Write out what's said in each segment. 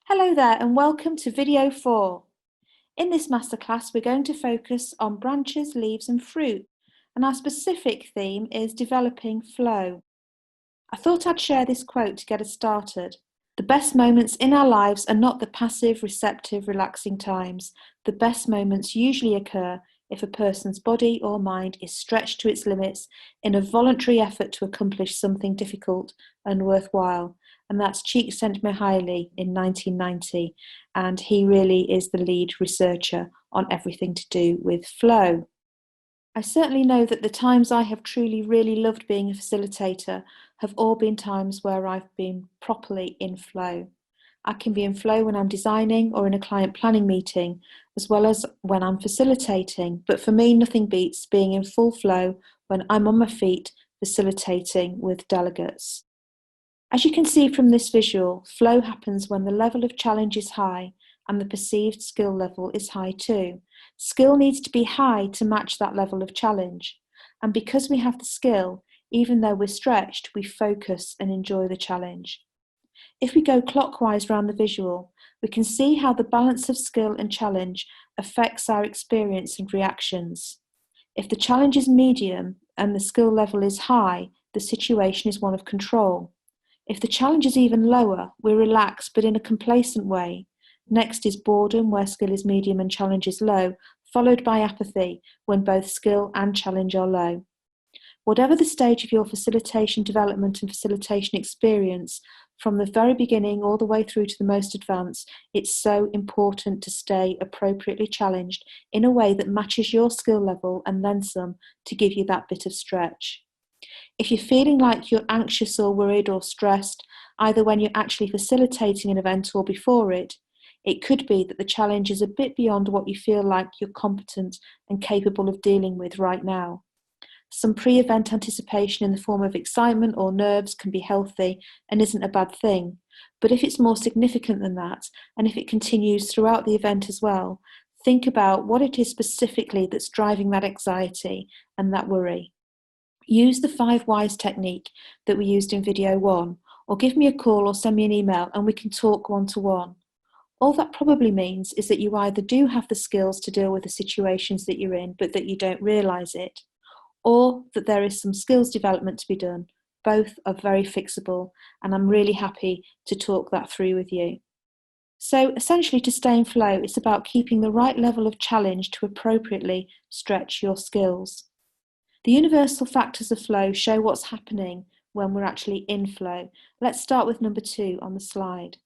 Hello there and welcome to video 4. In this masterclass we're going to focus on branches, leaves and fruit, and our specific theme is developing flow. I thought I'd share this quote to get us started. The best moments in our lives are not the passive, receptive, relaxing times. The best moments usually occur if a person's body or mind is stretched to its limits in a voluntary effort to accomplish something difficult and worthwhile. And that's Csikszentmihalyi in 1990, and he really is the lead researcher on everything to do with flow. I certainly know that the times I have truly really loved being a facilitator have all been times where I've been properly in flow. I can be in flow when I'm designing or in a client planning meeting, as well as when I'm facilitating, but for me nothing beats being in full flow when I'm on my feet facilitating with delegates. As you can see from this visual, flow happens when the level of challenge is high and the perceived skill level is high too. Skill needs to be high to match that level of challenge. And because we have the skill, even though we're stretched, we focus and enjoy the challenge. If we go clockwise around the visual, we can see how the balance of skill and challenge affects our experience and reactions. If the challenge is medium and the skill level is high, the situation is one of control. If the challenge is even lower, we're relaxed but in a complacent way. Next is boredom, where skill is medium and challenge is low, followed by apathy, when both skill and challenge are low. Whatever the stage of your facilitation development and facilitation experience, from the very beginning all the way through to the most advanced, it's so important to stay appropriately challenged in a way that matches your skill level and then some to give you that bit of stretch. If you're feeling like you're anxious or worried or stressed, either when you're actually facilitating an event or before it could be that the challenge is a bit beyond what you feel like you're competent and capable of dealing with right now. Some pre-event anticipation in the form of excitement or nerves can be healthy and isn't a bad thing, but if it's more significant than that, and if it continues throughout the event as well, think about what it is specifically that's driving that anxiety and that worry. Use the 5 whys technique that we used in video 1, or give me a call or send me an email and we can talk one-to-one. All that probably means is that you either do have the skills to deal with the situations that you're in, but that you don't realise it, or that there is some skills development to be done. Both are very fixable, and I'm really happy to talk that through with you. So essentially, to stay in flow, it's about keeping the right level of challenge to appropriately stretch your skills. The universal factors of flow show what's happening when we're actually in flow. Let's start with number 2 on the slide.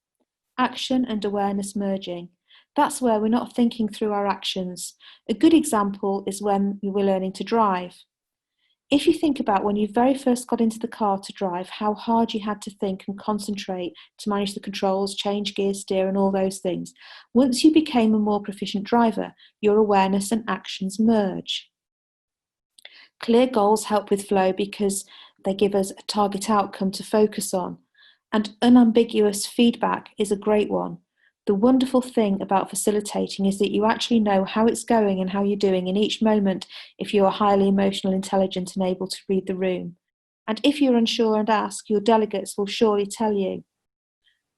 Action and awareness merging. That's where we're not thinking through our actions. A good example is when you were learning to drive. If you think about when you very first got into the car to drive, how hard you had to think and concentrate to manage the controls, change gear, steer, and all those things. Once you became a more proficient driver, your awareness and actions merge. Clear goals help with flow because they give us a target outcome to focus on, and unambiguous feedback is a great one. The wonderful thing about facilitating is that you actually know how it's going and how you're doing in each moment if you are highly emotional, intelligent and able to read the room. And if you're unsure and ask, your delegates will surely tell you.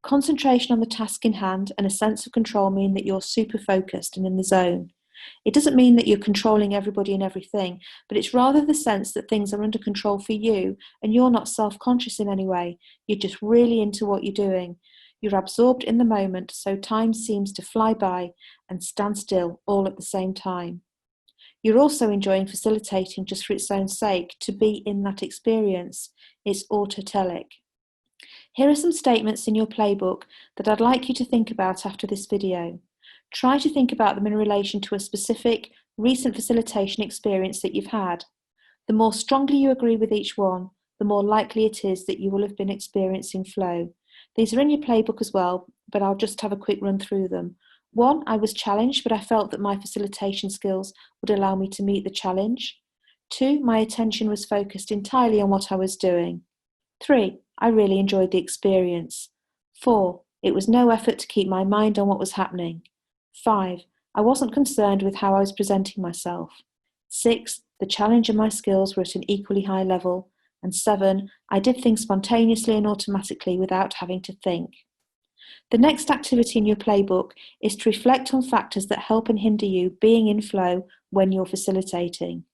Concentration on the task in hand and a sense of control mean that you're super focused and in the zone. It doesn't mean that you're controlling everybody and everything, but it's rather the sense that things are under control for you and you're not self-conscious in any way. You're just really into what you're doing. You're absorbed in the moment, so time seems to fly by and stand still all at the same time. You're also enjoying facilitating just for its own sake, to be in that experience. It's Autotelic. Here are some statements in your playbook that I'd like you to think about after this video. Try to think about them in relation to a specific, recent facilitation experience that you've had. The more strongly you agree with each one, the more likely it is that you will have been experiencing flow. These are in your playbook as well, but I'll just have a quick run through them. 1, I was challenged, but I felt that my facilitation skills would allow me to meet the challenge. 2, my attention was focused entirely on what I was doing. 3, I really enjoyed the experience. 4, it was no effort to keep my mind on what was happening. 5, I wasn't concerned with how I was presenting myself. 6, the challenge and my skills were at an equally high level. And 7, I did things spontaneously and automatically without having to think. The next activity in your playbook is to reflect on factors that help and hinder you being in flow when you're facilitating.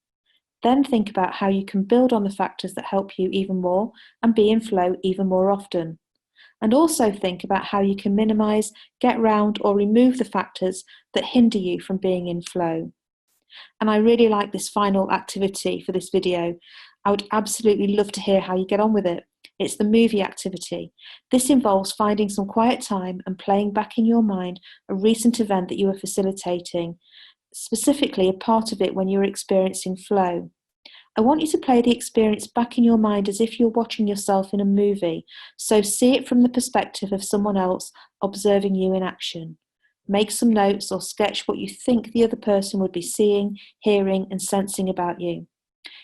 Then think about how you can build on the factors that help you even more and be in flow even more often. And also think about how you can minimize, get round, or remove the factors that hinder you from being in flow. And I really like this final activity for this video. I would absolutely love to hear how you get on with it. It's the movie activity. This involves finding some quiet time and playing back in your mind a recent event that you were facilitating, specifically a part of it when you were experiencing flow. I want you to play the experience back in your mind as if you're watching yourself in a movie, so see it from the perspective of someone else observing you in action. Make some notes or sketch what you think the other person would be seeing, hearing, and sensing about you.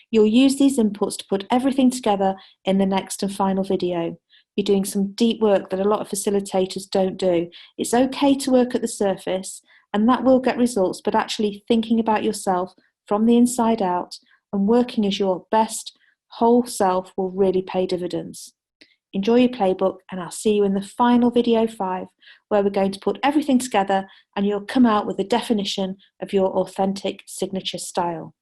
You'll use these inputs to put everything together in the next and final video. You're doing some deep work that a lot of facilitators don't do. It's okay to work at the surface, and that will get results, but actually thinking about yourself from the inside out and working as your best whole self will really pay dividends. Enjoy your playbook, and I'll see you in the final video 5, where we're going to put everything together and you'll come out with a definition of your authentic signature style.